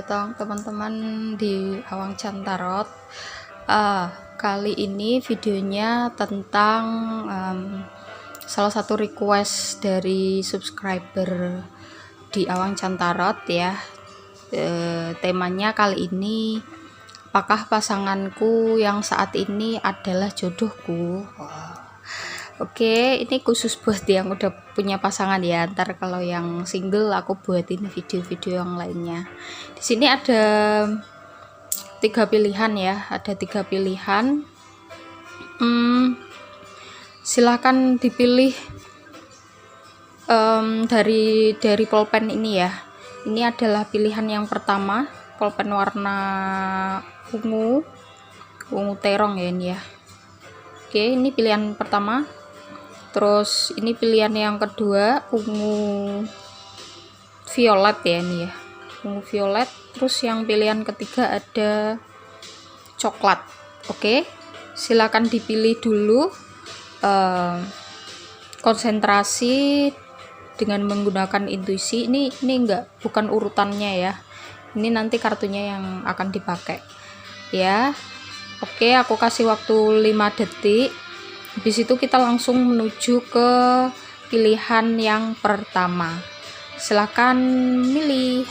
datang teman-teman di Awang Cantarot. Kali ini videonya tentang salah satu request dari subscriber di Awang Cantarot ya. Temanya kali ini, apakah pasanganku yang saat ini adalah jodohku? Oke, ini khusus buat yang udah punya pasangan ya. Ntar kalau yang single aku buatin video-video yang lainnya. Di sini ada 3 pilihan ya, ada 3 pilihan. Silahkan dipilih dari pulpen ini ya. Ini adalah pilihan yang pertama, pulpen warna ungu terong ya ini ya. Oke, ini pilihan pertama. Terus ini pilihan yang kedua, ungu violet ya ini ya, ungu violet. Terus yang pilihan ketiga ada coklat. Oke, silakan dipilih dulu, konsentrasi dengan menggunakan intuisi. Ini bukan urutannya ya, ini nanti kartunya yang akan dipakai ya. Oke, aku kasih waktu 5 detik. Habis itu kita langsung menuju ke pilihan yang pertama. Silakan milih.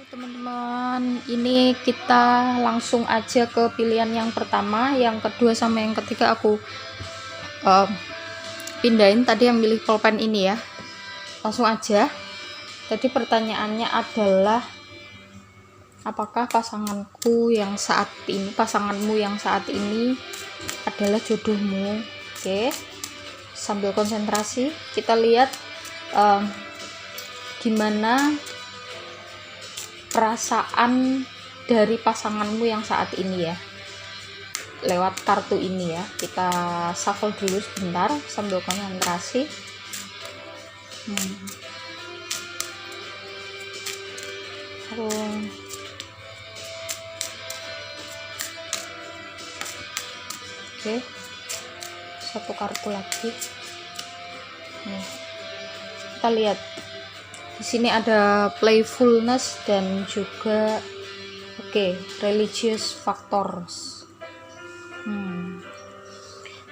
Teman-teman, ini kita langsung aja ke pilihan yang pertama. Yang kedua sama yang ketiga aku pindahin. Tadi yang milih pulpen ini ya. Langsung aja. Tadi pertanyaannya adalah, apakah pasanganmu yang saat ini adalah jodohmu? Oke, sambil konsentrasi kita lihat gimana perasaan dari pasanganmu yang saat ini ya, lewat kartu ini ya. Kita shuffle dulu sebentar sambil konsentrasi. Oke, satu kartu lagi. Nih, kita lihat di sini ada playfulness dan juga religious factors.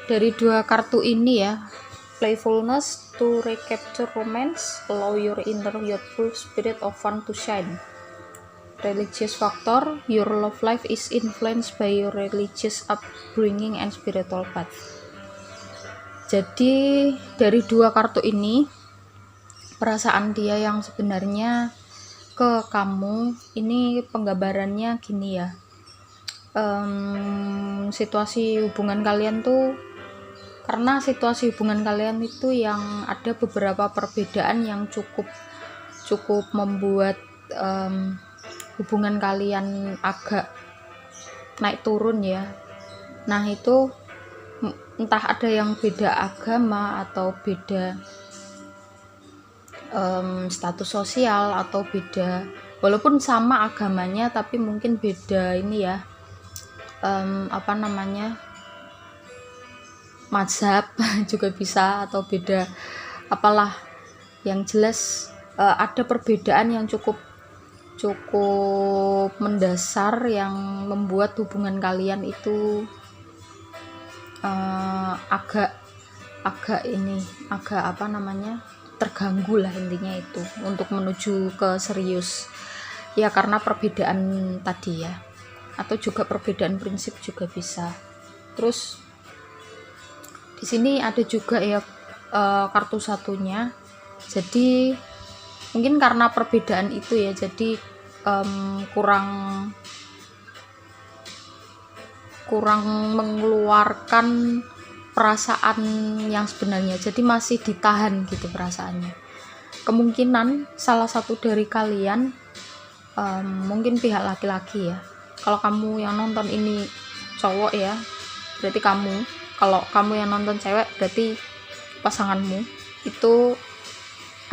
Dari 2 kartu ini ya, playfulness to recapture romance, allow your inner youthful spirit of fun to shine. Religious factor, your love life is influenced by your religious upbringing and spiritual path. Jadi dari 2 kartu ini, perasaan dia yang sebenarnya ke kamu ini penggambarannya gini ya. Situasi hubungan kalian tuh, karena situasi hubungan kalian itu yang ada beberapa perbedaan yang cukup membuat hubungan kalian agak naik turun ya. Nah itu entah ada yang beda agama atau beda status sosial, atau beda, walaupun sama agamanya tapi mungkin beda ini ya, mazhab juga bisa, atau beda apalah, yang jelas ada perbedaan yang cukup mendasar yang membuat hubungan kalian itu agak terganggu lah intinya itu untuk menuju ke serius ya, karena perbedaan tadi ya, atau juga perbedaan prinsip juga bisa. Terus di sini ada juga ya kartu satunya. Jadi mungkin karena perbedaan itu ya, jadi kurang mengeluarkan perasaan yang sebenarnya, jadi masih ditahan gitu perasaannya. Kemungkinan salah satu dari kalian, mungkin pihak laki-laki ya, kalau kamu yang nonton ini cowok ya, berarti kamu. Kalau kamu yang nonton cewek, berarti pasanganmu itu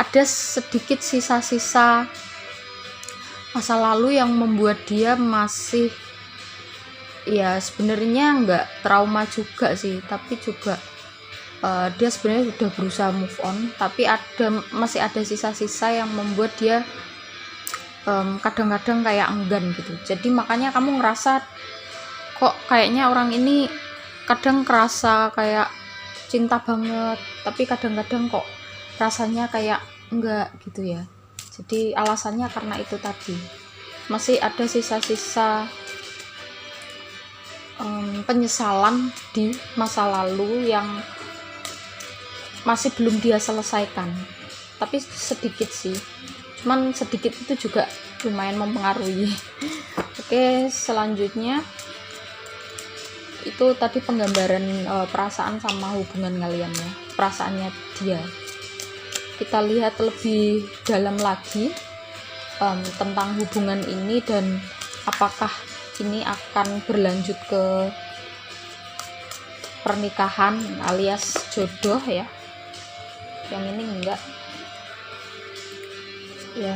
ada sedikit sisa-sisa masa lalu yang membuat dia masih, ya sebenarnya nggak trauma juga sih, tapi juga dia sebenarnya sudah berusaha move on, tapi masih ada sisa-sisa yang membuat dia kadang-kadang kayak enggan gitu. Jadi makanya kamu ngerasa kok kayaknya orang ini kadang kerasa kayak cinta banget, tapi kadang-kadang kok rasanya kayak enggak gitu ya. Jadi alasannya karena itu tadi, masih ada sisa-sisa penyesalan di masa lalu yang masih belum dia selesaikan. Tapi sedikit sih, cuman sedikit itu juga lumayan mempengaruhi. Oke, selanjutnya itu tadi penggambaran perasaan sama hubungan kalian ya, perasaannya dia. Kita lihat lebih dalam lagi tentang hubungan ini dan apakah ini akan berlanjut ke pernikahan alias jodoh ya. Yang ini enggak ya.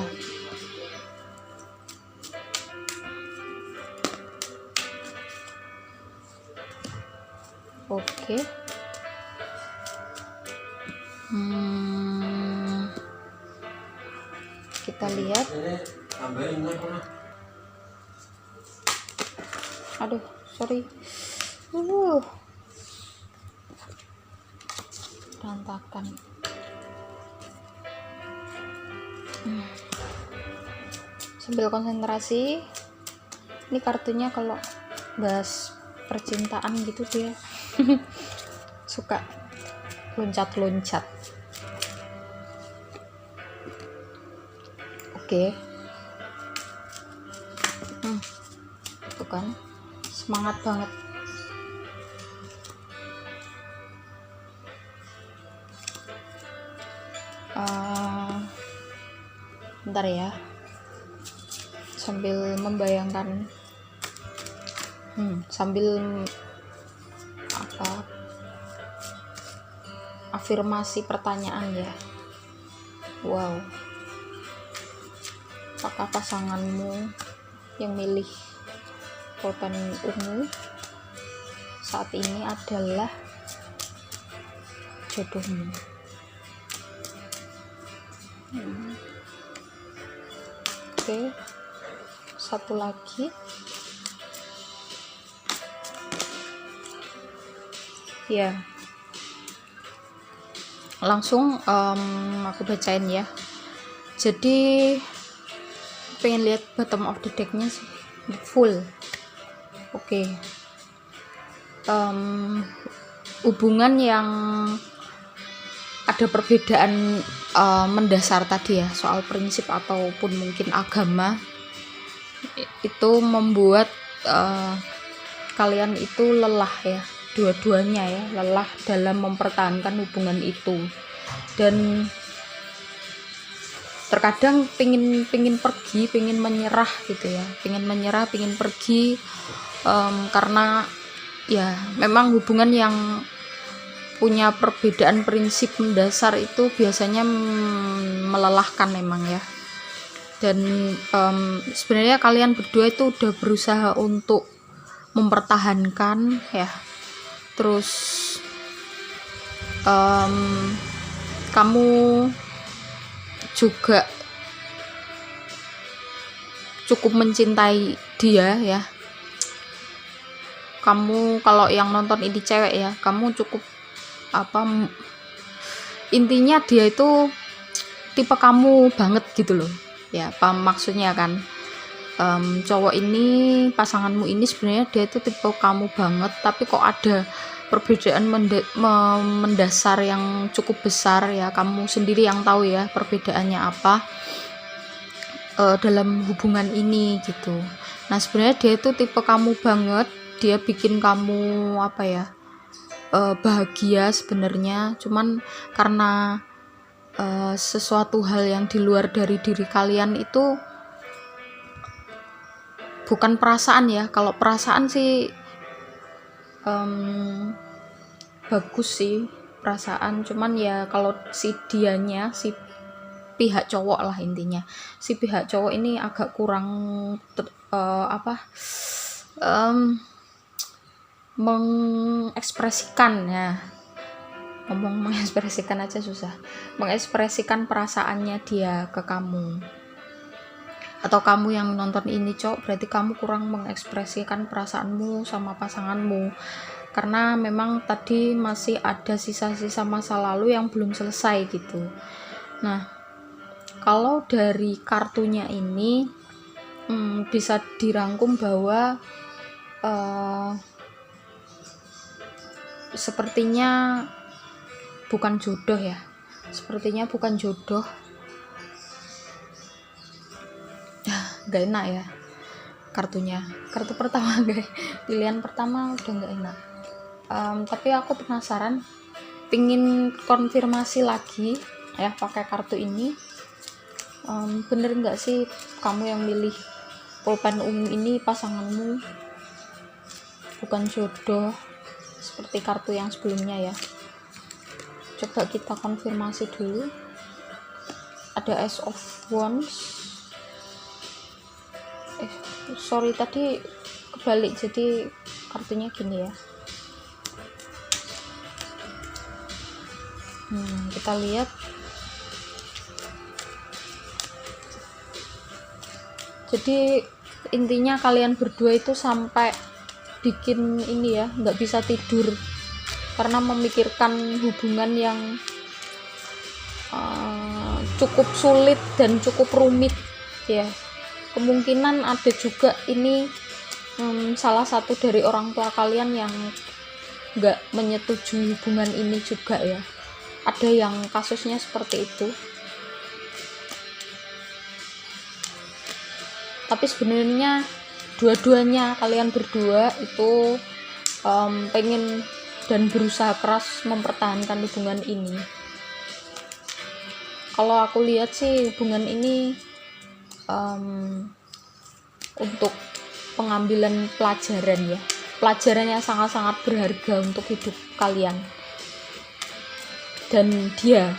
Oke. Kita lihat. Aduh, sorry. Berantakan. Sambil konsentrasi. Ini kartunya kalau bahas percintaan gitu dia suka loncat-loncat. Oke. Itu kan semangat banget. Bentar ya, sambil membayangkan sambil afirmasi pertanyaan ya. Wow, apakah pasanganmu yang milih rotan ungu saat ini adalah jodohmu? Oke, satu lagi. Ya, langsung aku bacain ya. Jadi pengen lihat bottom of the decknya sih full. Oke. Hubungan yang ada perbedaan mendasar tadi ya, soal prinsip ataupun mungkin agama, itu membuat kalian itu lelah ya, dua-duanya ya, lelah dalam mempertahankan hubungan itu. Dan terkadang pingin pergi, pingin menyerah gitu ya, pingin pergi karena ya memang hubungan yang punya perbedaan prinsip mendasar itu biasanya melelahkan memang ya. Dan sebenarnya kalian berdua itu udah berusaha untuk mempertahankan ya. Terus kamu juga cukup mencintai dia ya. Kamu kalau yang nonton ini cewek ya, kamu cukup intinya dia itu tipe kamu banget gitu loh ya, paham maksudnya kan. Cowok ini, pasanganmu ini sebenarnya dia itu tipe kamu banget, tapi kok ada perbedaan mendasar yang cukup besar ya, kamu sendiri yang tahu ya perbedaannya apa dalam hubungan ini gitu. Nah sebenarnya dia itu tipe kamu banget, dia bikin kamu bahagia sebenarnya, cuman karena sesuatu hal yang di luar dari diri kalian itu bukan perasaan ya. Kalau perasaan sih bagus sih perasaan, cuman ya kalau si pihak cowok lah, intinya si pihak cowok ini agak kurang mengekspresikan ya, mengekspresikan aja susah, mengekspresikan perasaannya dia ke kamu. atau kamu yang nonton ini cowok, berarti kamu kurang mengekspresikan perasaanmu sama pasanganmu, karena memang tadi masih ada sisa-sisa masa lalu yang belum selesai gitu. Nah, kalau dari kartunya ini bisa dirangkum bahwa sepertinya bukan jodoh ya, sepertinya bukan jodoh. Gak enak ya kartunya, kartu pertama guys, pilihan pertama udah gak enak. Tapi aku penasaran, pingin konfirmasi lagi ya pakai kartu ini. Bener nggak sih kamu yang milih pulpen ungu ini pasanganmu bukan jodoh seperti kartu yang sebelumnya ya? Coba kita konfirmasi dulu. Ada Ace of Wands. Sorry tadi kebalik, jadi kartunya gini ya. Kita lihat. Jadi intinya kalian berdua itu sampai bikin ini ya, nggak bisa tidur karena memikirkan hubungan yang cukup sulit dan cukup rumit ya. Kemungkinan ada juga ini salah satu dari orang tua kalian yang nggak menyetujui hubungan ini juga ya. Ada yang kasusnya seperti itu. Tapi sebenarnya dua-duanya kalian berdua itu pengen dan berusaha keras mempertahankan hubungan ini. Kalau aku lihat sih hubungan ini untuk pengambilan pelajaran ya, pelajaran yang sangat-sangat berharga untuk hidup kalian dan dia,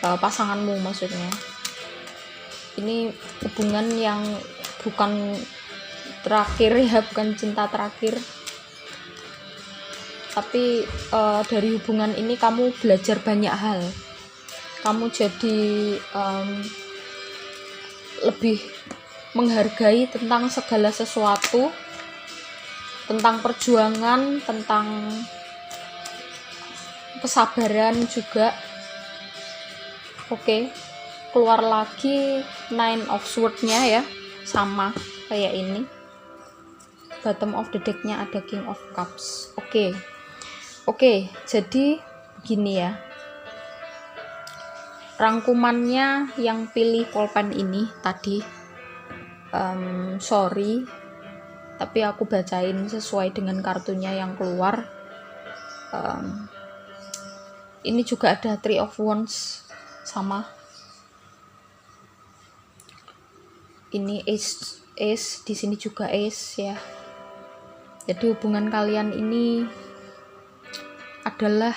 pasanganmu maksudnya. Ini hubungan yang bukan terakhir ya, bukan cinta terakhir, tapi dari hubungan ini kamu belajar banyak hal. Kamu jadi lebih menghargai tentang segala sesuatu, tentang perjuangan, tentang kesabaran juga. Oke, keluar lagi Nine of Swords-nya ya, sama kayak ini. Bottom of the deck-nya ada King of Cups. Oke, jadi begini ya. Rangkumannya yang pilih pulpen ini tadi, sorry, tapi aku bacain sesuai dengan kartunya yang keluar. Ini juga ada Three of Wands sama. Ini Ace, di sini juga Ace ya. Jadi hubungan kalian ini adalah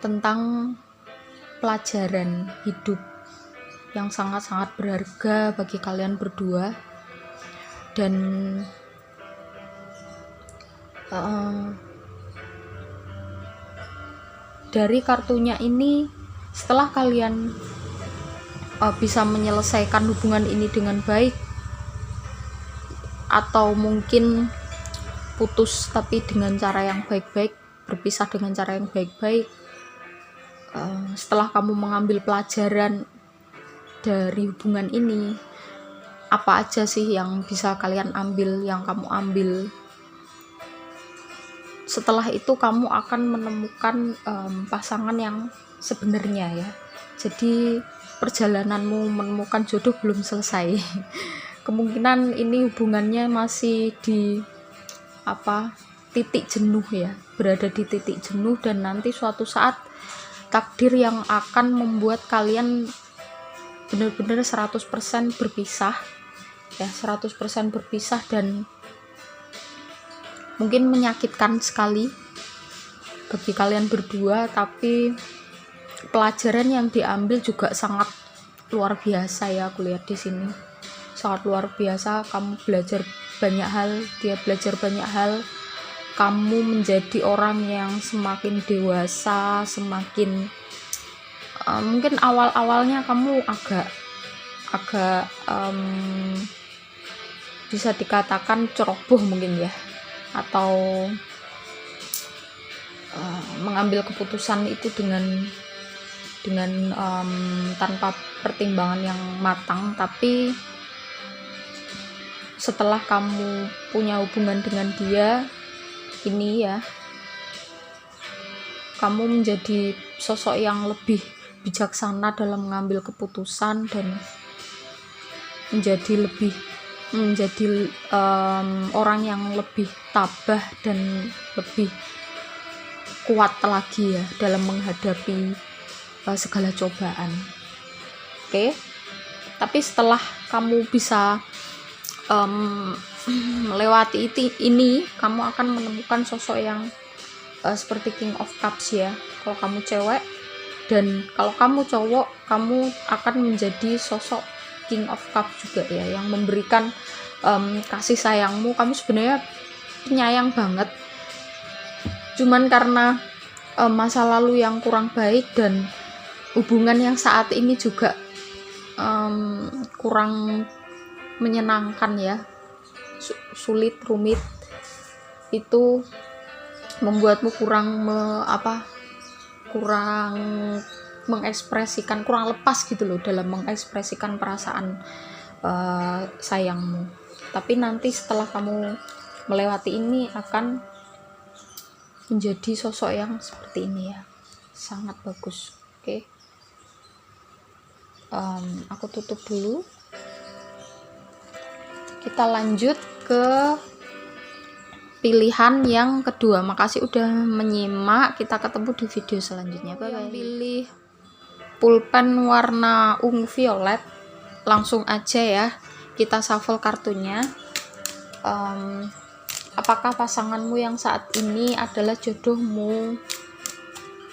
tentang pelajaran hidup yang sangat-sangat berharga bagi kalian berdua. Dan dari kartunya ini, setelah kalian bisa menyelesaikan hubungan ini dengan baik, atau mungkin putus tapi dengan cara yang baik-baik, berpisah dengan cara yang baik-baik, setelah kamu mengambil pelajaran dari hubungan ini, apa aja sih yang bisa kalian ambil, yang kamu ambil? Setelah itu kamu akan menemukan pasangan yang sebenarnya ya. Jadi perjalananmu menemukan jodoh belum selesai. Kemungkinan ini hubungannya masih di titik jenuh ya, berada di titik jenuh, dan nanti suatu saat takdir yang akan membuat kalian benar-benar 100% berpisah ya, 100% berpisah, dan mungkin menyakitkan sekali bagi kalian berdua, tapi pelajaran yang diambil juga sangat luar biasa ya. Aku lihat di sini sangat luar biasa. Kamu belajar banyak hal, dia belajar banyak hal. Kamu menjadi orang yang semakin dewasa, semakin mungkin awal-awalnya kamu agak agak bisa dikatakan ceroboh mungkin ya, atau mengambil keputusan itu dengan tanpa pertimbangan yang matang. Tapi setelah kamu punya hubungan dengan dia ini ya, kamu menjadi sosok yang lebih bijaksana dalam mengambil keputusan dan menjadi orang yang lebih tabah dan lebih kuat lagi ya dalam menghadapi segala cobaan. Oke. Tapi setelah kamu bisa melewati ini, kamu akan menemukan sosok yang seperti King of Cups ya, kalau kamu cewek. Dan kalau kamu cowok, kamu akan menjadi sosok King of Cups juga ya, yang memberikan kasih sayangmu. Kamu sebenarnya penyayang banget, cuman karena masa lalu yang kurang baik dan hubungan yang saat ini juga kurang menyenangkan ya, sulit, rumit, itu membuatmu kurang mengekspresikan, kurang lepas gitu loh dalam mengekspresikan perasaan sayangmu. Tapi nanti setelah kamu melewati ini akan menjadi sosok yang seperti ini ya, sangat bagus. Oke. Aku tutup dulu, kita lanjut ke pilihan yang kedua. Makasih udah menyimak, kita ketemu di video selanjutnya. Bye bye. Pilih pulpen warna ungu violet, langsung aja ya kita shuffle kartunya. Apakah pasanganmu yang saat ini adalah jodohmu?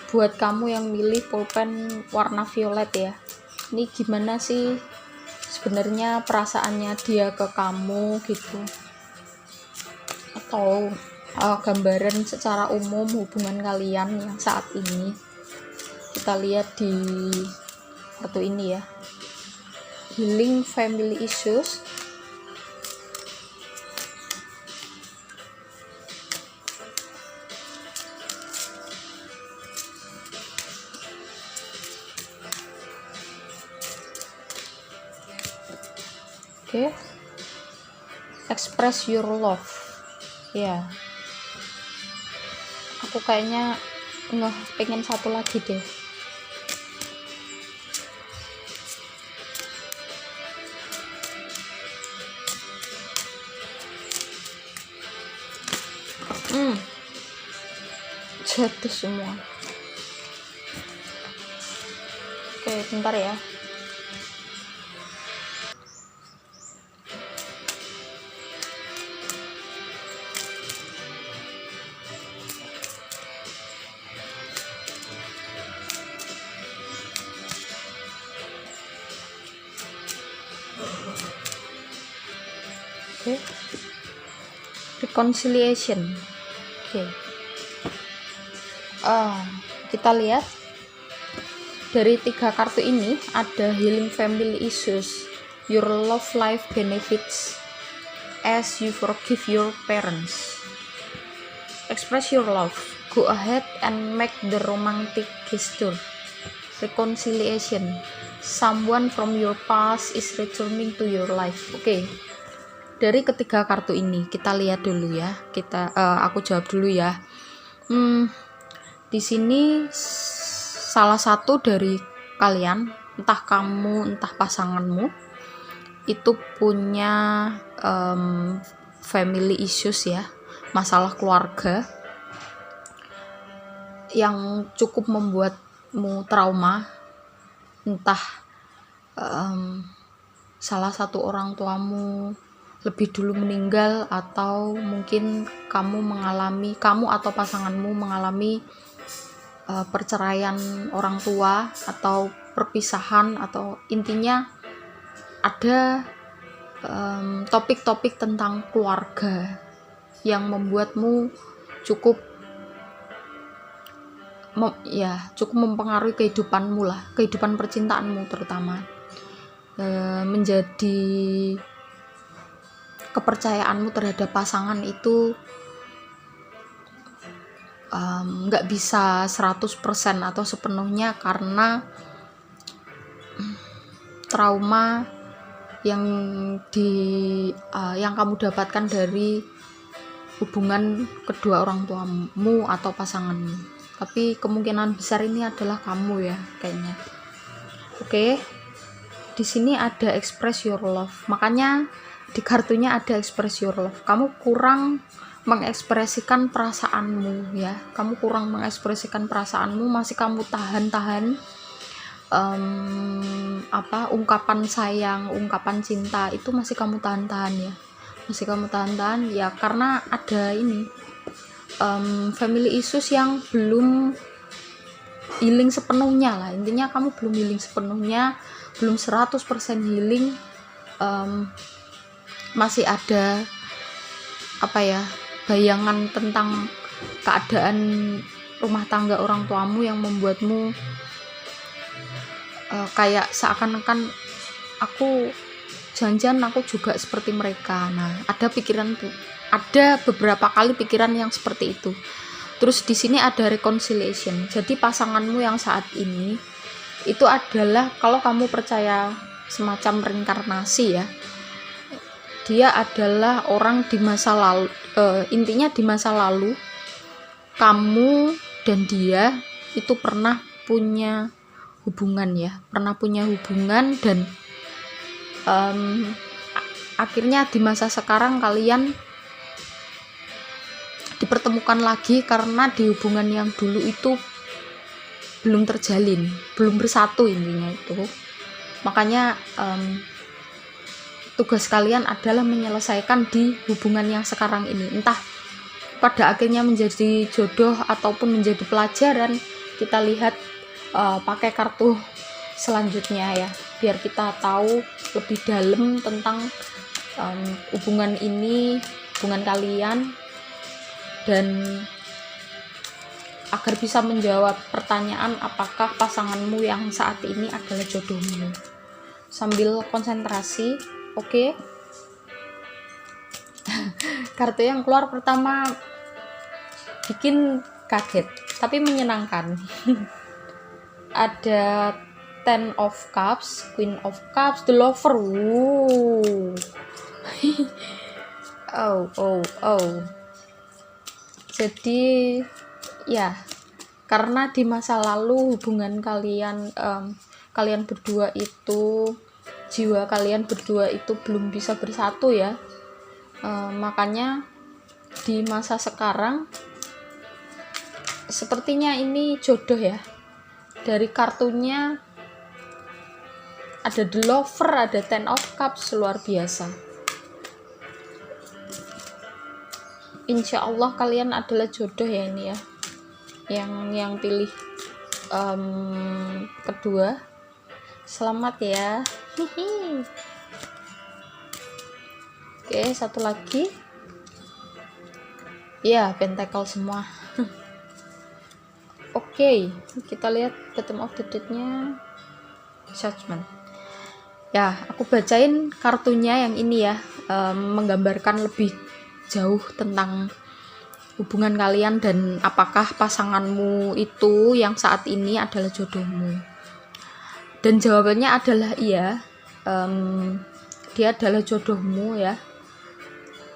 Buat kamu yang milih pulpen warna violet ya, ini gimana sih sebenarnya perasaannya dia ke kamu gitu, atau gambaran secara umum hubungan kalian yang saat ini. Kita lihat di kartu ini ya, healing family issues. Oke. Express your love ya. Aku kayaknya pengen satu lagi deh. Jatuh semua. Oke, bentar ya. Oke. Reconciliation. Oke. Kita lihat dari 3 kartu ini ada healing family issues, your love life benefits as you forgive your parents, express your love, go ahead and make the romantic gesture, reconciliation, someone from your past is returning to your life. Oke. Dari ketiga kartu ini kita lihat dulu ya, aku jawab dulu ya. Di sini salah satu dari kalian, entah kamu entah pasanganmu, itu punya family issues ya, masalah keluarga yang cukup membuatmu trauma. Entah salah satu orang tuamu lebih dulu meninggal, atau mungkin kamu atau pasanganmu mengalami perceraian orang tua atau perpisahan, atau intinya ada topik-topik tentang keluarga yang membuatmu cukup mempengaruhi kehidupanmu lah, kehidupan percintaanmu terutama. menjadi kepercayaanmu terhadap pasangan itu nggak bisa 100% atau sepenuhnya karena trauma yang yang kamu dapatkan dari hubungan kedua orang tuamu atau pasanganmu. Tapi kemungkinan besar ini adalah kamu ya kayaknya. Oke. Di sini ada express your love. Makanya di kartunya ada express your love. Kamu kurang mengekspresikan perasaanmu ya. Kamu kurang mengekspresikan perasaanmu, masih kamu tahan-tahan ungkapan sayang, ungkapan cinta itu masih kamu tahan-tahan ya. Masih kamu tahan-tahan ya karena ada ini family issues yang belum healing sepenuhnya lah. Intinya kamu belum healing sepenuhnya, belum 100% healing. Masih ada bayangan tentang keadaan rumah tangga orang tuamu yang membuatmu kayak seakan-akan jangan-jangan aku juga seperti mereka. Nah, ada beberapa kali pikiran yang seperti itu. Terus di sini ada reconciliation. Jadi pasanganmu yang saat ini itu adalah, kalau kamu percaya semacam reinkarnasi ya, dia adalah orang di masa lalu. Intinya di masa lalu kamu dan dia itu pernah punya hubungan ya, dan akhirnya di masa sekarang kalian dipertemukan lagi karena di hubungan yang dulu itu belum terjalin, belum bersatu intinya itu. Makanya tugas kalian adalah menyelesaikan di hubungan yang sekarang ini, entah pada akhirnya menjadi jodoh ataupun menjadi pelajaran. Kita lihat pakai kartu selanjutnya ya, biar kita tahu lebih dalam tentang hubungan ini, hubungan kalian, dan agar bisa menjawab pertanyaan apakah pasanganmu yang saat ini adalah jodohmu. Sambil konsentrasi, oke? Kartu yang keluar pertama bikin kaget, tapi menyenangkan. Ada Ten of Cups, Queen of Cups, The Lover. Oh. Jadi ya, karena di masa lalu hubungan kalian berdua itu, jiwa kalian berdua itu belum bisa bersatu ya. Makanya di masa sekarang sepertinya ini jodoh ya. Dari kartunya ada The Lover, ada Ten of Cups, luar biasa. Insya Allah kalian adalah jodoh ya ini ya. Yang pilih kedua, selamat ya. Hihi. Oke, satu lagi. Ya, pentacle semua. Oke, kita lihat bottom of the deck-nya, Judgment. Ya, aku bacain kartunya yang ini ya, menggambarkan lebih jauh tentang hubungan kalian dan apakah pasanganmu itu yang saat ini adalah jodohmu. Dan jawabannya adalah iya, dia adalah jodohmu ya.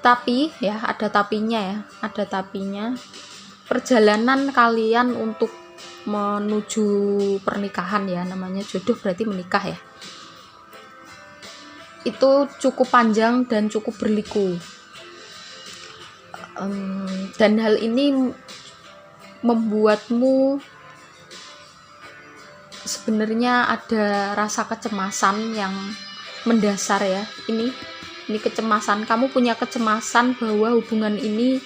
Tapi ya, ada tapinya. Perjalanan kalian untuk menuju pernikahan ya, namanya jodoh berarti menikah ya, itu cukup panjang dan cukup berliku. Dan hal ini membuatmu sebenarnya ada rasa kecemasan yang mendasar ya. Ini kecemasan, kamu punya kecemasan bahwa hubungan ini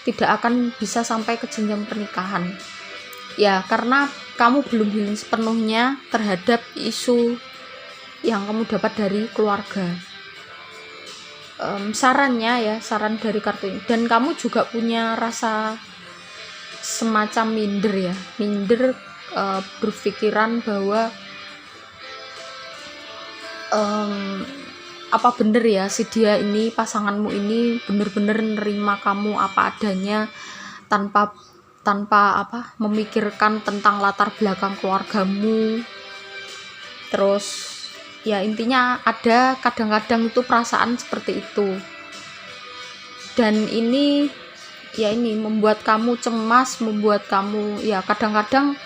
tidak akan bisa sampai ke jenjang pernikahan ya, karena kamu belum healing sepenuhnya terhadap isu yang kamu dapat dari keluarga. Saran dari kartu ini, dan kamu juga punya rasa semacam minder, berpikiran bahwa em, apa bener ya si dia ini, pasanganmu ini bener-bener nerima kamu apa adanya, tanpa apa memikirkan tentang latar belakang keluargamu. Terus ya intinya ada kadang-kadang itu perasaan seperti itu, dan ini membuat kamu cemas, membuat kamu ya kadang-kadang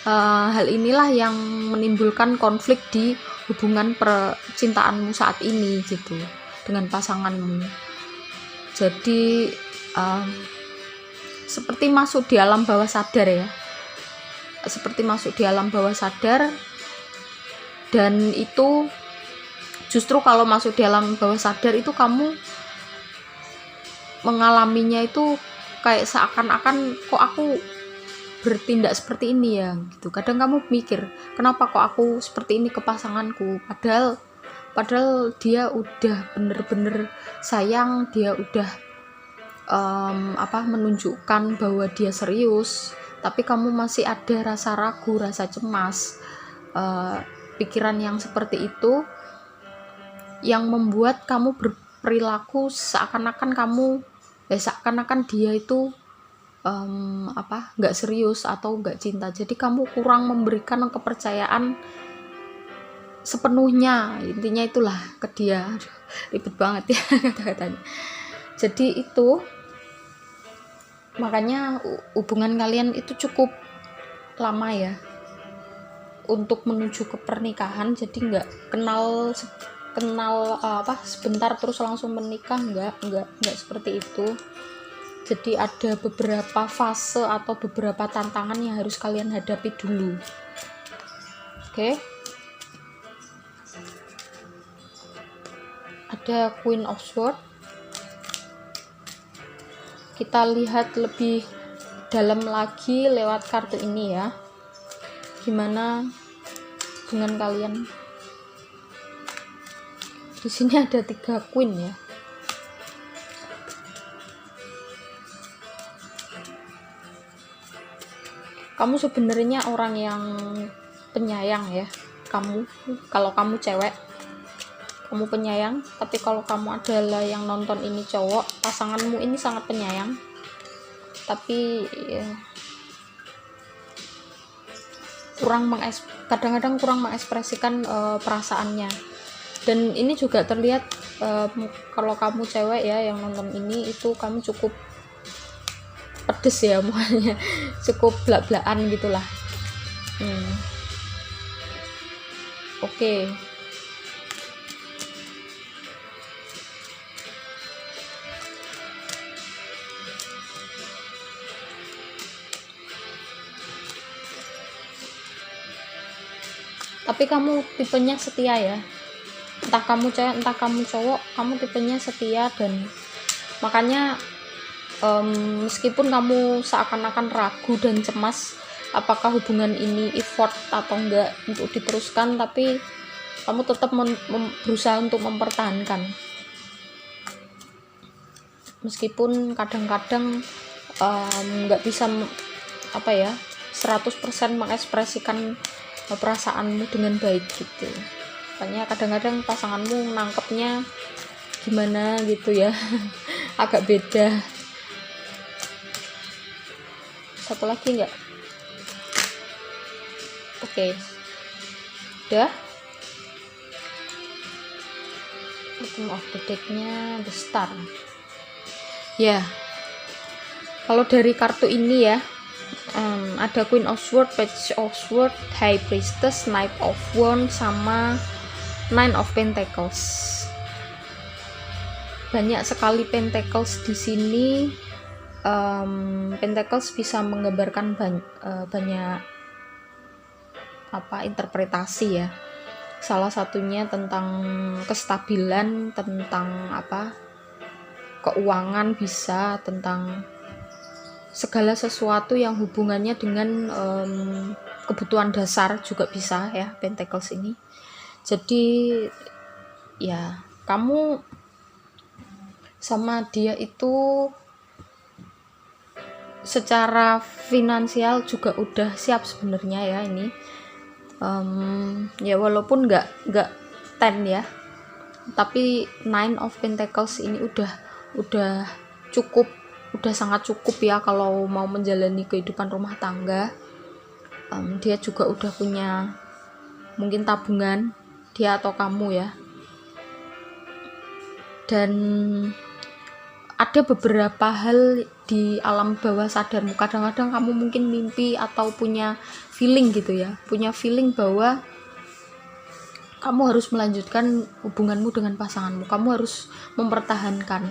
hal inilah yang menimbulkan konflik di hubungan percintaanmu saat ini gitu dengan pasanganmu. Jadi seperti masuk di alam bawah sadar ya, seperti masuk di alam bawah sadar. Dan itu justru kalau masuk di alam bawah sadar itu kamu mengalaminya itu kayak seakan-akan kok aku bertindak seperti ini ya gitu. Kadang kamu mikir kenapa kok aku seperti ini ke pasanganku, padahal dia udah bener-bener sayang, dia udah menunjukkan bahwa dia serius, tapi kamu masih ada rasa ragu, rasa cemas, pikiran yang seperti itu yang membuat kamu berperilaku seakan-akan dia itu nggak serius atau nggak cinta. Jadi kamu kurang memberikan kepercayaan sepenuhnya, intinya itulah ke dia. Aduh, ribet banget ya kata-katanya. Jadi itu makanya hubungan kalian itu cukup lama ya untuk menuju ke pernikahan. Jadi nggak kenal sebentar terus langsung menikah, nggak seperti itu. Jadi ada beberapa fase atau beberapa tantangan yang harus kalian hadapi dulu. Oke. Ada Queen of Swords. Kita lihat lebih dalam lagi lewat kartu ini ya, gimana dengan kalian. Di sini ada 3 queen ya. Kamu sebenarnya orang yang penyayang ya. Kalau kamu cewek, kamu penyayang. Tapi kalau kamu adalah yang nonton ini cowok, pasanganmu ini sangat penyayang. Tapi ya, kadang-kadang kurang mengekspresikan perasaannya. Dan ini juga terlihat kalau kamu cewek ya yang nonton ini, itu kamu cukup pedes ya mukanya, cukup blak-blakan gitulah. Oke. Tapi kamu tipenya setia ya, entah kamu cewek entah kamu cowok, kamu tipenya setia. Dan makanya meskipun kamu seakan-akan ragu dan cemas apakah hubungan ini effort atau enggak untuk diteruskan, tapi kamu tetap berusaha untuk mempertahankan, meskipun kadang-kadang nggak bisa 100% mengekspresikan perasaanmu dengan baik gitu. Makanya kadang-kadang pasanganmu nangkepnya gimana gitu ya agak beda. Satu lagi enggak? Oke. Udah. Bottom of the deck-nya The Star. Ya. Kalau dari kartu ini ya, ada Queen of Swords, Page of Swords, High Priestess, Knight of Wands, sama Nine of Pentacles. Banyak sekali Pentacles di sini. Pentacles bisa menggambarkan banyak interpretasi ya. Salah satunya tentang kestabilan, tentang keuangan, bisa tentang segala sesuatu yang hubungannya dengan kebutuhan dasar juga bisa ya Pentacles ini. Jadi ya kamu sama dia itu secara finansial juga udah siap sebenarnya ya ini. Ya walaupun nggak 10 ya, tapi 9 of Pentacles ini udah cukup, udah sangat cukup ya kalau mau menjalani kehidupan rumah tangga. Dia juga udah punya mungkin tabungan, dia atau kamu ya, dan ada beberapa hal di alam bawah sadarmu. Kadang-kadang kamu mungkin mimpi atau punya feeling gitu ya, punya feeling bahwa kamu harus melanjutkan hubunganmu dengan pasanganmu, kamu harus mempertahankan,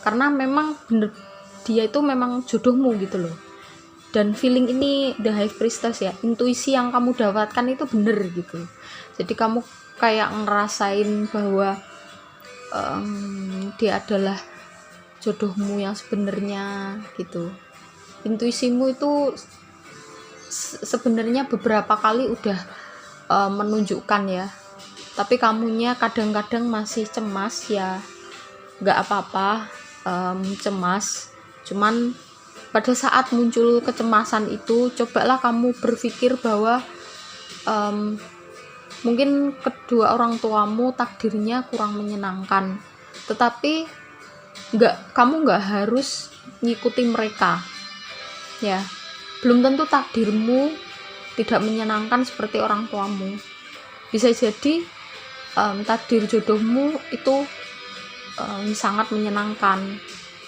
karena memang bener dia itu memang jodohmu gitu loh. Dan feeling ini the High Priestess ya, intuisi yang kamu dapatkan itu bener gitu. Jadi kamu kayak ngerasain bahwa dia adalah jodohmu yang sebenarnya gitu. Intuisimu itu sebenarnya beberapa kali udah menunjukkan ya, tapi kamunya kadang-kadang masih cemas ya. Nggak apa-apa cemas, cuman pada saat muncul kecemasan itu cobalah kamu berpikir bahwa mungkin kedua orang tuamu takdirnya kurang menyenangkan, tetapi kamu nggak harus ngikuti mereka ya. Belum tentu takdirmu tidak menyenangkan seperti orang tuamu. Bisa jadi takdir jodohmu itu sangat menyenangkan.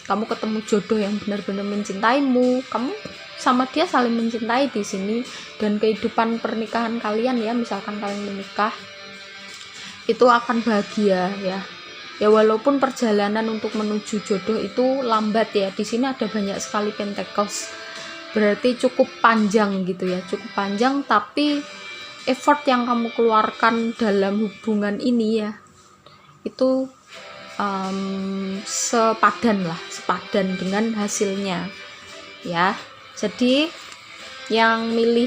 Kamu ketemu jodoh yang benar-benar mencintaimu, kamu sama dia saling mencintai di sini, dan kehidupan pernikahan kalian ya, misalkan kalian menikah, itu akan bahagia ya. Ya walaupun perjalanan untuk menuju jodoh itu lambat ya. Di sini ada banyak sekali Pentacles, berarti cukup panjang gitu ya, cukup panjang, tapi effort yang kamu keluarkan dalam hubungan ini ya, itu sepadan dengan hasilnya ya. Jadi yang milih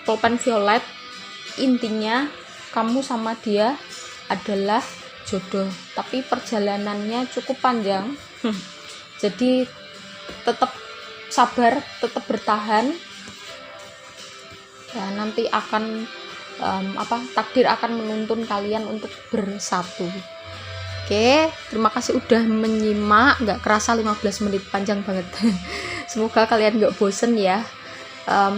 pulpen violet, intinya kamu sama dia adalah jodoh, tapi perjalanannya cukup panjang. Jadi tetap sabar, tetap bertahan ya, nanti akan takdir akan menuntun kalian untuk bersatu. Oke, terima kasih udah menyimak, nggak kerasa 15 menit, panjang banget. Semoga kalian nggak bosen ya.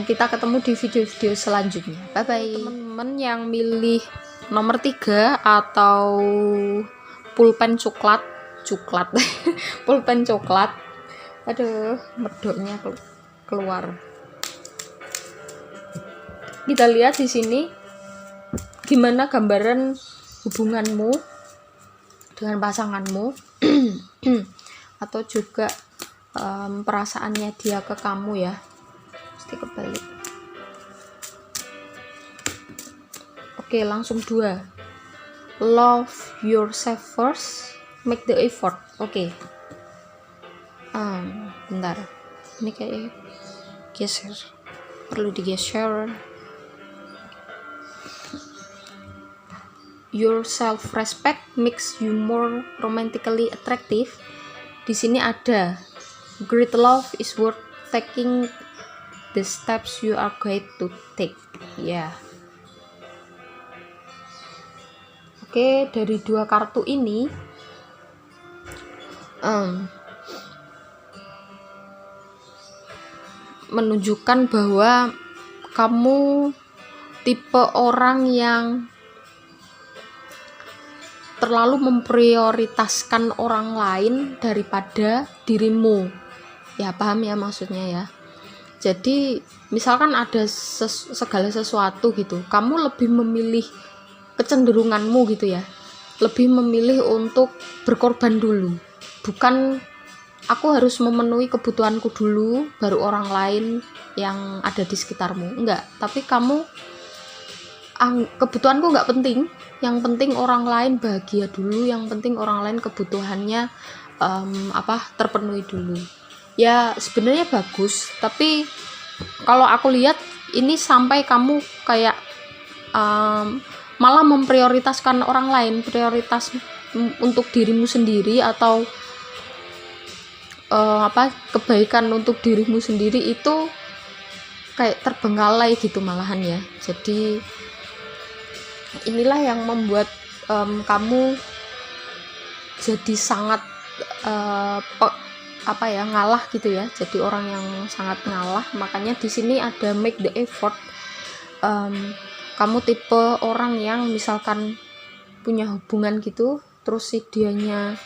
Kita ketemu di video-video selanjutnya. Bye bye. Teman-teman yang milih nomor 3 atau pulpen coklat pulpen coklat, aduh medoknya keluar. Kita lihat di sini gimana gambaran hubunganmu dengan pasanganmu atau juga perasaannya dia ke kamu ya. Mesti kebalik. Oke, langsung 2. Love yourself first, make the effort. Oke. Bentar. Ini kayak geser. Perlu digeser. Your self-respect makes you more romantically attractive. Di sini ada great love is worth taking the steps you are going to take. Ya. Oke, dari 2 kartu ini menunjukkan bahwa kamu tipe orang yang terlalu memprioritaskan orang lain daripada dirimu ya. Paham ya maksudnya ya. Jadi misalkan ada segala sesuatu gitu, kamu lebih memilih kecenderunganmu gitu ya, lebih memilih untuk berkorban dulu, bukan aku harus memenuhi kebutuhanku dulu baru orang lain yang ada di sekitarmu. Enggak, tapi kamu kebutuhanku nggak penting, yang penting orang lain bahagia dulu, yang penting orang lain kebutuhannya terpenuhi dulu ya. Sebenarnya bagus, tapi kalau aku lihat ini sampai kamu kayak malah memprioritaskan orang lain, prioritas untuk dirimu sendiri, atau kebaikan untuk dirimu sendiri itu kayak terbengkalai gitu malahan ya. Jadi inilah yang membuat kamu jadi sangat ngalah gitu ya, jadi orang yang sangat ngalah. Makanya di sini ada make the effort. Kamu tipe orang yang misalkan punya hubungan gitu, terus si dianya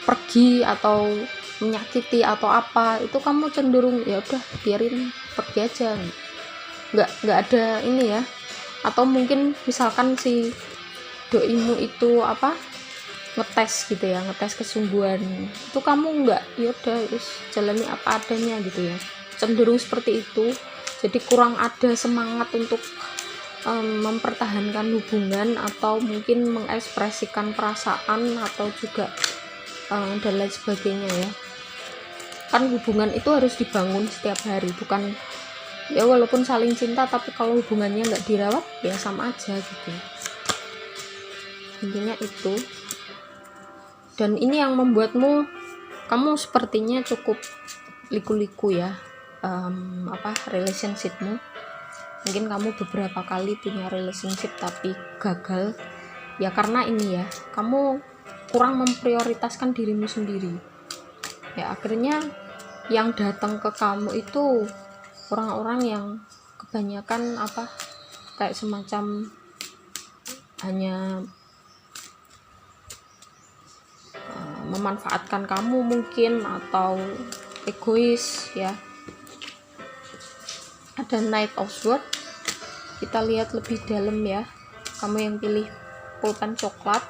pergi atau menyakiti atau apa, itu kamu cenderung ya udah biarin pergi aja, nggak ada ini ya. Atau mungkin misalkan si doimu itu ngetes gitu ya, ngetes kesungguhan, itu kamu nggak, yaudah jalani apa adanya gitu ya, cenderung seperti itu. Jadi kurang ada semangat untuk mempertahankan hubungan atau mungkin mengekspresikan perasaan atau juga dan lain sebagainya ya. Kan hubungan itu harus dibangun setiap hari, bukan ya walaupun saling cinta tapi kalau hubungannya nggak dirawat ya sama aja gitu, intinya itu. Dan ini yang membuatmu, kamu sepertinya cukup liku-liku ya, relationshipmu. Mungkin kamu beberapa kali punya relationship tapi gagal ya, karena ini ya, kamu kurang memprioritaskan dirimu sendiri ya. Akhirnya yang datang ke kamu itu orang-orang yang kebanyakan kayak semacam hanya memanfaatkan kamu mungkin, atau egois ya. Ada Knight of Swords, kita lihat lebih dalam ya. Kamu yang pilih pulpen coklat,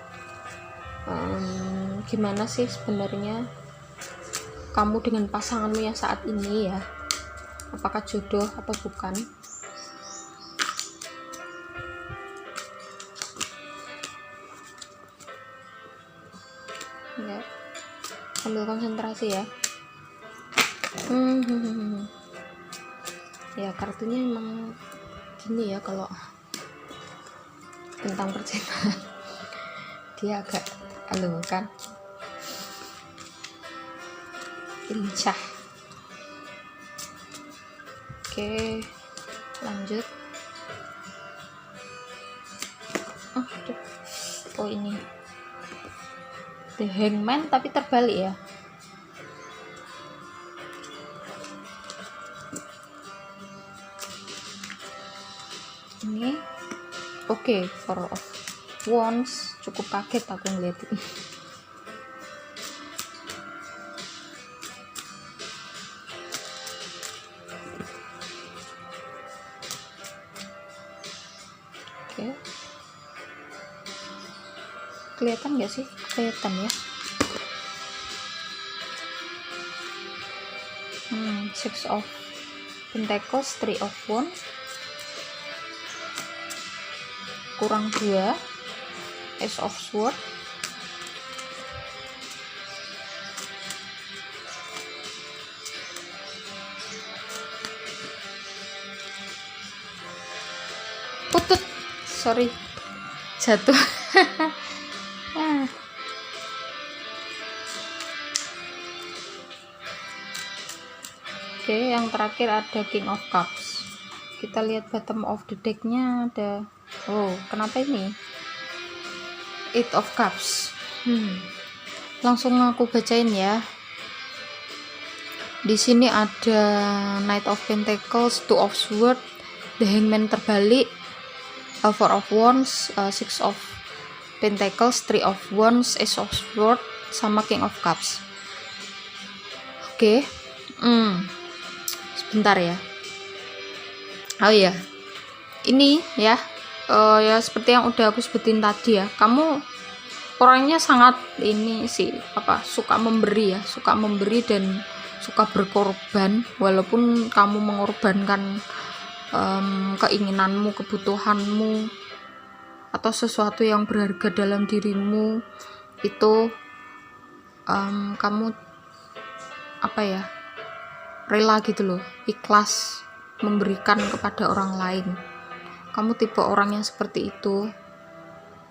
gimana sih sebenarnya kamu dengan pasanganmu yang saat ini ya, apakah jodoh atau bukan? Ya, sambil konsentrasi ya. Ya kartunya emang gini ya, kalau tentang percintaan dia agak kan, lincah. Oke, lanjut. Oh ini The Hangman tapi terbalik ya. Ini oke, Four of Wands, cukup kaget aku ngeliat ini. Oke, kelihatan nggak sih? Kelihatan ya. Six of Pentacles, Three of Wands, kurang 2, Ace of Swords, putut, sorry, jatuh. Oke, yang terakhir ada King of Cups. Kita lihat bottom of the deck-nya ada, kenapa ini Eight of Cups. Langsung aku bacain ya. Di sini ada Knight of Pentacles, Two of Swords, The Hangman terbalik, Four of Wands, Six of Pentacles, Three of Wands, Ace of Swords, sama King of Cups. Oke. Sebentar ya. Oh iya, ini ya, ya seperti yang udah aku sebutin tadi ya, kamu orangnya sangat ini sih, suka memberi ya, suka memberi dan suka berkorban, walaupun kamu mengorbankan keinginanmu, kebutuhanmu, atau sesuatu yang berharga dalam dirimu, itu kamu rela gitu loh, ikhlas memberikan kepada orang lain. Kamu tipe orang yang seperti itu.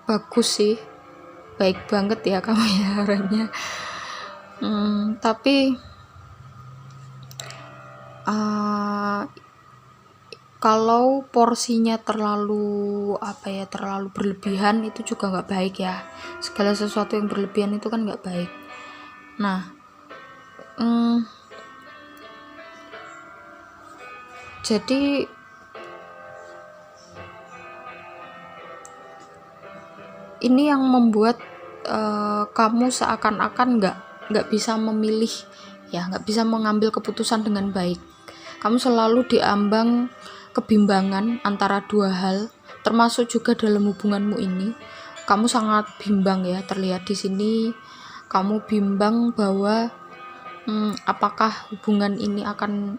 Bagus sih, baik banget ya kamu ya orangnya. Tapi kalau porsinya terlalu terlalu berlebihan itu juga nggak baik ya. Segala sesuatu yang berlebihan itu kan nggak baik. Nah, jadi ini yang membuat kamu seakan-akan nggak bisa memilih ya, nggak bisa mengambil keputusan dengan baik. Kamu selalu diambang kebimbangan antara dua hal, termasuk juga dalam hubunganmu ini. Kamu sangat bimbang ya, terlihat di sini kamu bimbang bahwa apakah hubungan ini akan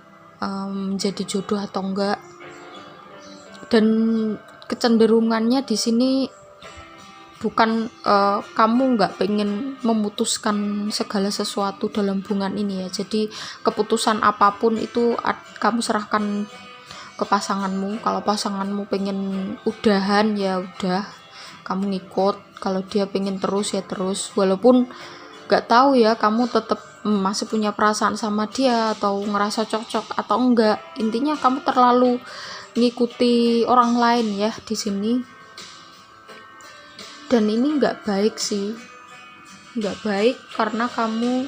menjadi jodoh atau enggak. Dan kecenderungannya di sini bukan kamu nggak pengen memutuskan segala sesuatu dalam hubungan ini ya. Jadi keputusan apapun itu kamu serahkan ke pasanganmu. Kalau pasanganmu pengen udahan ya udah, kamu ngikut. Kalau dia pengen terus ya terus, walaupun nggak tahu ya kamu tetap masih punya perasaan sama dia atau ngerasa cocok atau enggak. Intinya kamu terlalu ngikuti orang lain ya di sini. Dan ini nggak baik sih, nggak baik karena kamu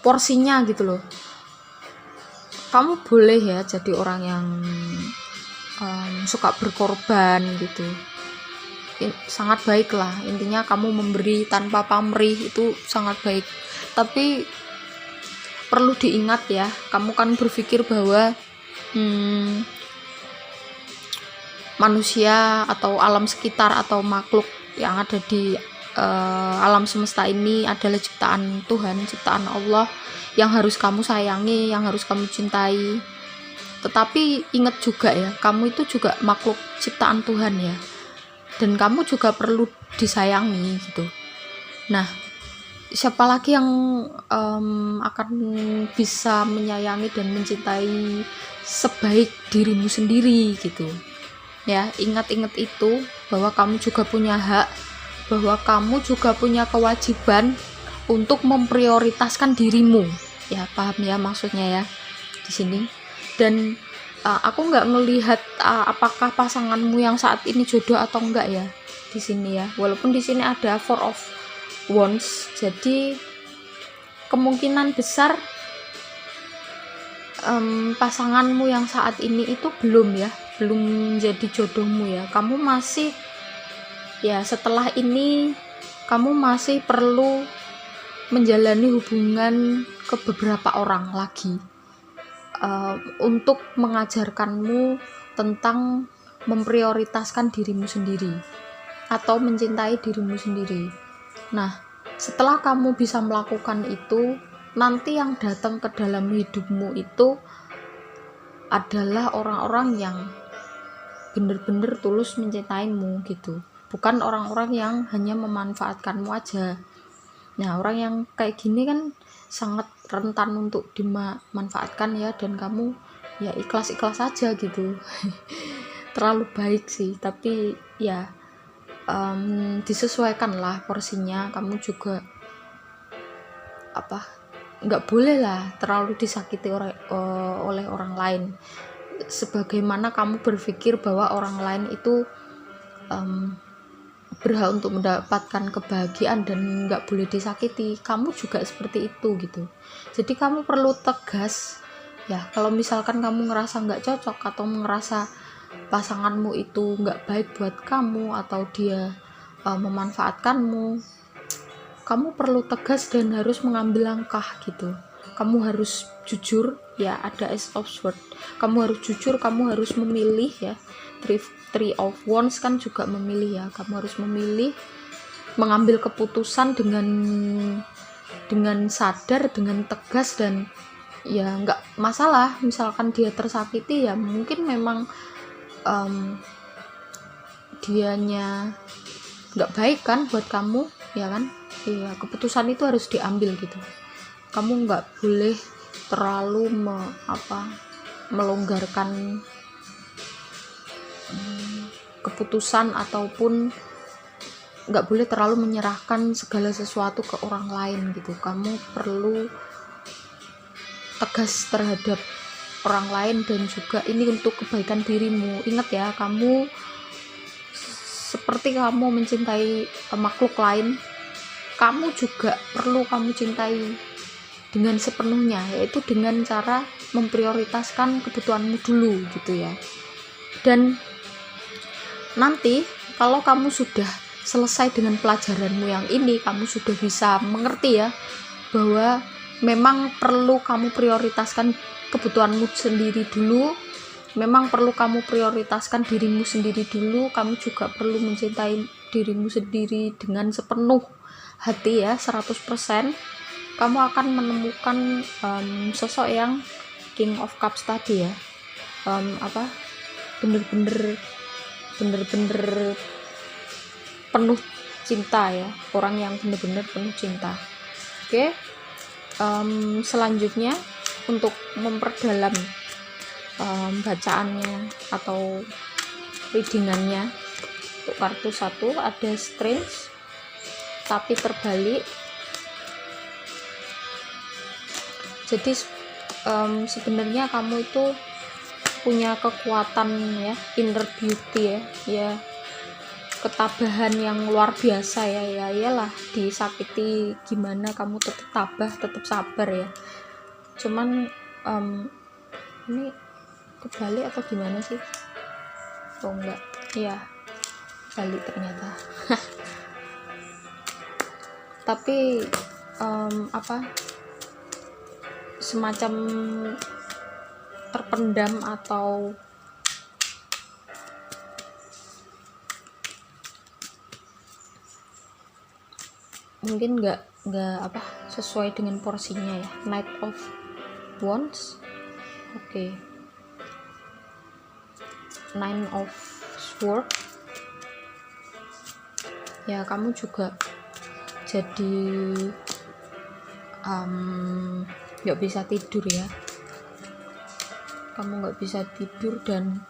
porsinya gitu loh. Kamu boleh ya jadi orang yang suka berkorban gitu, sangat baik lah. Intinya kamu memberi tanpa pamrih itu sangat baik. Tapi perlu diingat ya, kamu kan berpikir bahwa manusia atau alam sekitar atau makhluk yang ada di alam semesta ini adalah ciptaan Tuhan, ciptaan Allah yang harus kamu sayangi, yang harus kamu cintai. Tetapi ingat juga ya, kamu itu juga makhluk ciptaan Tuhan ya, dan kamu juga perlu disayangi gitu. Nah, siapa lagi yang akan bisa menyayangi dan mencintai sebaik dirimu sendiri gitu ya. Ingat-ingat itu, bahwa kamu juga punya hak, bahwa kamu juga punya kewajiban untuk memprioritaskan dirimu ya. Paham ya maksudnya ya di sini. Dan aku nggak melihat apakah pasanganmu yang saat ini jodoh atau enggak ya di sini ya. Walaupun di sini ada Four of Wands, jadi kemungkinan besar pasanganmu yang saat ini itu belum jadi jodohmu ya. Kamu masih ya, setelah ini kamu masih perlu menjalani hubungan ke beberapa orang lagi untuk mengajarkanmu tentang memprioritaskan dirimu sendiri atau mencintai dirimu sendiri. Nah, setelah kamu bisa melakukan itu, nanti yang datang ke dalam hidupmu itu adalah orang-orang yang benar-benar tulus mencintaimu gitu, bukan orang-orang yang hanya memanfaatkanmu aja. Nah, orang yang kayak gini kan sangat rentan untuk dimanfaatkan ya, dan kamu ya ikhlas-ikhlas aja gitu. Terlalu baik sih, tapi ya disesuaikan lah porsinya. Kamu juga nggak boleh lah terlalu disakiti oleh orang lain, sebagaimana kamu berpikir bahwa orang lain itu berhak untuk mendapatkan kebahagiaan dan nggak boleh disakiti. Kamu juga seperti itu gitu. Jadi kamu perlu tegas ya. Kalau misalkan kamu ngerasa nggak cocok atau ngerasa pasanganmu itu nggak baik buat kamu atau dia memanfaatkanmu, kamu perlu tegas dan harus mengambil langkah gitu. Kamu harus jujur ya, ada Ace of Swords. Kamu harus jujur, kamu harus memilih ya. Three of Wands kan juga memilih ya. Kamu harus memilih, mengambil keputusan dengan sadar, dengan tegas, dan ya nggak masalah misalkan dia tersakiti ya. Mungkin memang dianya nggak baik kan buat kamu ya kan. Iya, keputusan itu harus diambil gitu. Kamu nggak boleh terlalu melonggarkan keputusan, ataupun nggak boleh terlalu menyerahkan segala sesuatu ke orang lain gitu. Kamu perlu tegas terhadap orang lain, dan juga ini untuk kebaikan dirimu. Ingat ya, kamu seperti kamu mencintai makhluk lain, kamu juga perlu kamu cintai dengan sepenuhnya, yaitu dengan cara memprioritaskan kebutuhanmu dulu gitu ya. Dan nanti kalau kamu sudah selesai dengan pelajaranmu yang ini, kamu sudah bisa mengerti ya bahwa memang perlu kamu prioritaskan kebutuhanmu sendiri dulu, memang perlu kamu prioritaskan dirimu sendiri dulu, kamu juga perlu mencintai dirimu sendiri dengan sepenuh hati ya, 100%. Kamu akan menemukan sosok yang King of Cups tadi ya, bener-bener penuh cinta ya, orang yang bener-bener penuh cinta. Oke. Selanjutnya untuk memperdalam bacaannya atau readingannya, untuk kartu 1 ada Strange tapi terbalik. Jadi sebenarnya kamu itu punya kekuatan ya, inner beauty ya, ketabahan yang luar biasa ya. Iyalah, disakiti gimana kamu tetap tabah, tetap sabar ya. Cuman ini kebalik atau gimana sih? Oh enggak, ya balik ternyata. Tapi semacam terpendam atau mungkin nggak sesuai dengan porsinya ya. Knight of Wands, oke. Nine of Swords ya, kamu juga jadi nggak bisa tidur ya, kamu nggak bisa tidur, dan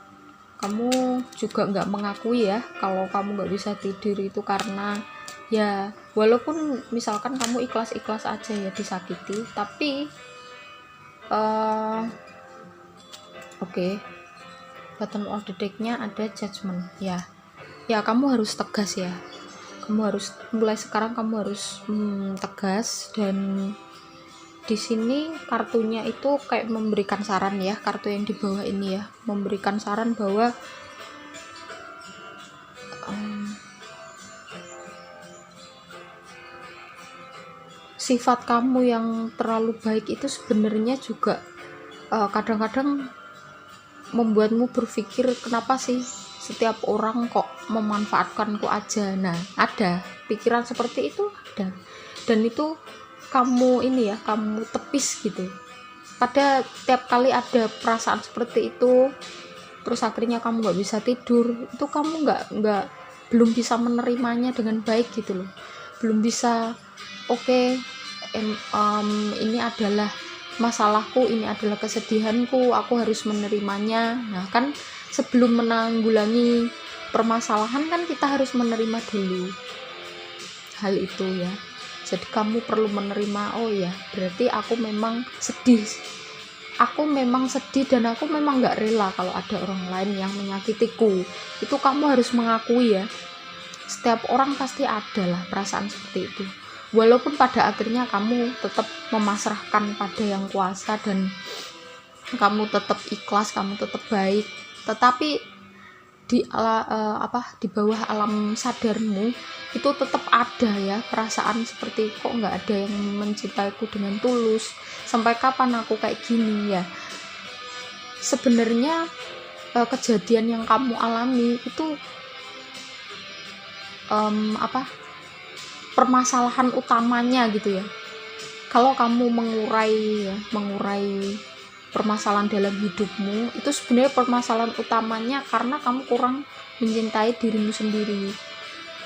kamu juga nggak mengakui ya kalau kamu nggak bisa tidur itu karena ya, walaupun misalkan kamu ikhlas-ikhlas aja ya disakiti, tapi oke. Bottom of the deck-nya ada Judgment ya, kamu harus tegas ya, kamu harus mulai sekarang kamu harus tegas. Dan di sini kartunya itu kayak memberikan saran ya, kartu yang di bawah ini ya, memberikan saran bahwa sifat kamu yang terlalu baik itu sebenarnya juga kadang-kadang membuatmu berpikir, kenapa sih setiap orang kok memanfaatkanku aja. Nah, ada pikiran seperti itu, ada, dan itu kamu ini ya, kamu tepis gitu. Pada tiap kali ada perasaan seperti itu, terus akhirnya kamu nggak bisa tidur, itu kamu belum bisa menerimanya dengan baik gitu loh, belum bisa ini adalah masalahku, ini adalah kesedihanku, aku harus menerimanya. Nah kan, sebelum menanggulangi permasalahan kan kita harus menerima dulu hal itu ya. Jadi kamu perlu menerima, oh ya berarti aku memang sedih dan aku memang gak rela kalau ada orang lain yang menyakitiku. Itu kamu harus mengakui ya, setiap orang pasti ada lah perasaan seperti itu. Walaupun pada akhirnya kamu tetap memasrahkan pada yang kuasa dan kamu tetap ikhlas, kamu tetap baik, tetapi di bawah alam sadarmu itu tetap ada ya perasaan seperti, kok nggak ada yang mencintaiku dengan tulus, sampai kapan aku kayak gini ya. Sebenarnya kejadian yang kamu alami itu permasalahan utamanya gitu ya. Kalau kamu mengurai permasalahan dalam hidupmu, itu sebenarnya permasalahan utamanya karena kamu kurang mencintai dirimu sendiri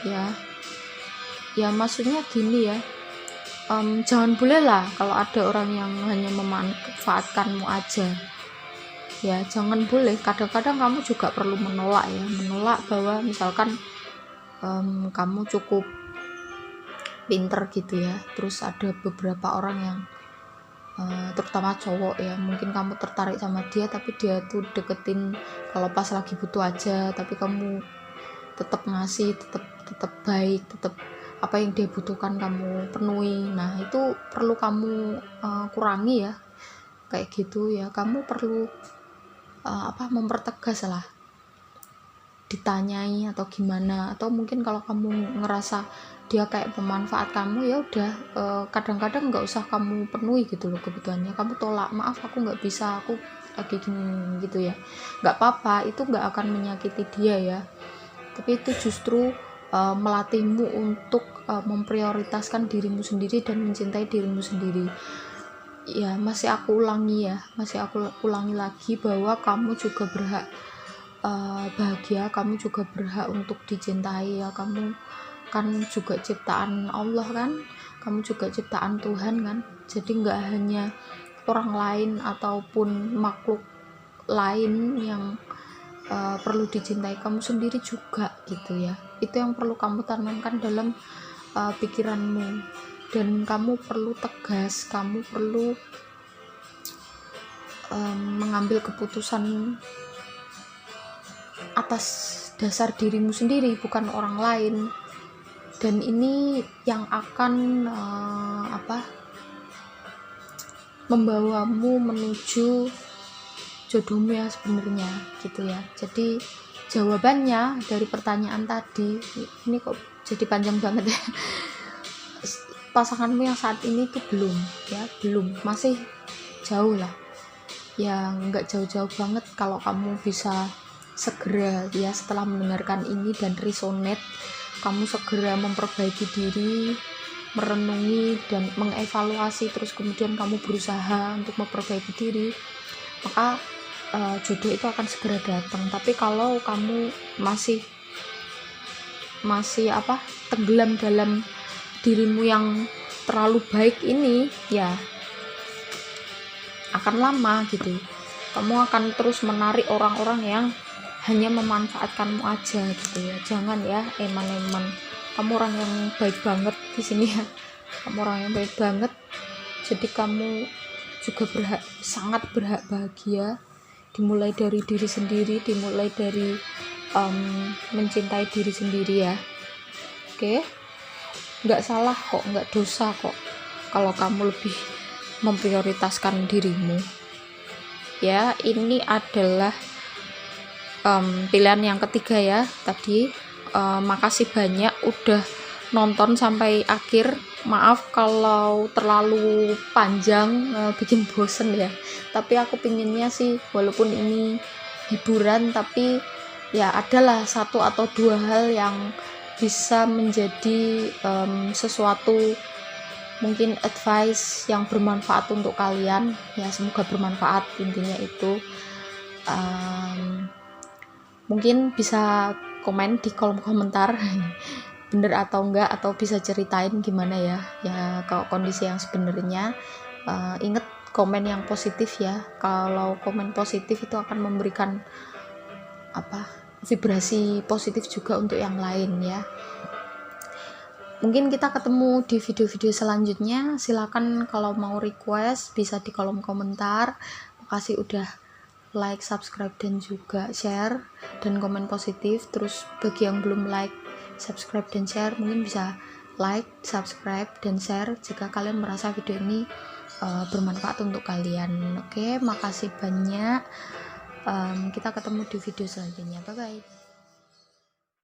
ya maksudnya gini ya, jangan boleh lah kalau ada orang yang hanya memanfaatkanmu aja ya, jangan boleh. Kadang-kadang kamu juga perlu menolak bahwa misalkan kamu cukup pinter gitu ya, terus ada beberapa orang yang terutama cowok ya, mungkin kamu tertarik sama dia tapi dia tuh deketin kalau pas lagi butuh aja, tapi kamu tetap ngasih, tetap baik, tetap apa yang dia butuhkan kamu penuhi. Nah itu perlu kamu kurangi ya, kayak gitu ya. Kamu perlu mempertegas lah, ditanyai atau gimana, atau mungkin kalau kamu ngerasa dia kayak pemanfaat kamu, ya udah kadang-kadang nggak usah kamu penuhi gitu loh kebutuhannya, kamu tolak, maaf aku nggak bisa, aku lagi gini gitu ya, nggak apa-apa, itu nggak akan menyakiti dia ya, tapi itu justru melatihmu untuk memprioritaskan dirimu sendiri dan mencintai dirimu sendiri ya. Masih aku ulangi lagi bahwa kamu juga berhak bahagia, kamu juga berhak untuk dicintai ya. Kamu kan juga ciptaan Allah kan, kamu juga ciptaan Tuhan kan, jadi nggak hanya orang lain ataupun makhluk lain yang perlu dicintai, kamu sendiri juga gitu ya. Itu yang perlu kamu tanamkan dalam pikiranmu, dan kamu perlu tegas, kamu perlu mengambil keputusan atas dasar dirimu sendiri, bukan orang lain. Dan ini yang akan membawamu menuju jodohmu yang sebenarnya gitu ya. Jadi jawabannya dari pertanyaan tadi, ini kok jadi panjang banget ya, pasanganmu yang saat ini tuh belum, masih jauh lah ya, nggak jauh-jauh banget. Kalau kamu bisa segera ya, setelah mendengarkan ini dan resonate, kamu segera memperbaiki diri, merenungi dan mengevaluasi, terus kemudian kamu berusaha untuk memperbaiki diri, maka jodoh itu akan segera datang. Tapi kalau kamu masih tenggelam dalam dirimu yang terlalu baik ini ya, akan lama gitu. Kamu akan terus menarik orang-orang yang hanya memanfaatkanmu aja gitu ya. Jangan ya, eman-eman, kamu orang yang baik banget di sini ya, kamu orang yang baik banget. Jadi kamu juga sangat berhak bahagia, dimulai dari diri sendiri, dimulai dari mencintai diri sendiri ya. Oke, nggak salah kok, nggak dosa kok kalau kamu lebih memprioritaskan dirimu ya. Ini adalah pilihan yang ketiga ya tadi. Makasih banyak udah nonton sampai akhir. Maaf kalau terlalu panjang, bikin bosen ya, tapi aku pinginnya sih walaupun ini hiburan, tapi ya adalah satu atau dua hal yang bisa menjadi sesuatu, mungkin advice yang bermanfaat untuk kalian ya. Semoga bermanfaat, intinya itu. Mungkin bisa komen di kolom komentar bener atau enggak, atau bisa ceritain gimana ya kalau kondisi yang sebenarnya. Ingat komen yang positif ya, kalau komen positif itu akan memberikan vibrasi positif juga untuk yang lain ya. Mungkin kita ketemu di video-video selanjutnya. Silakan kalau mau request bisa di kolom komentar. Makasih udah like, subscribe, dan juga share dan komen positif. Terus bagi yang belum like, subscribe, dan share, mungkin bisa like, subscribe, dan share jika kalian merasa video ini bermanfaat untuk kalian. Oke, makasih banyak. Kita ketemu di video selanjutnya. Bye bye.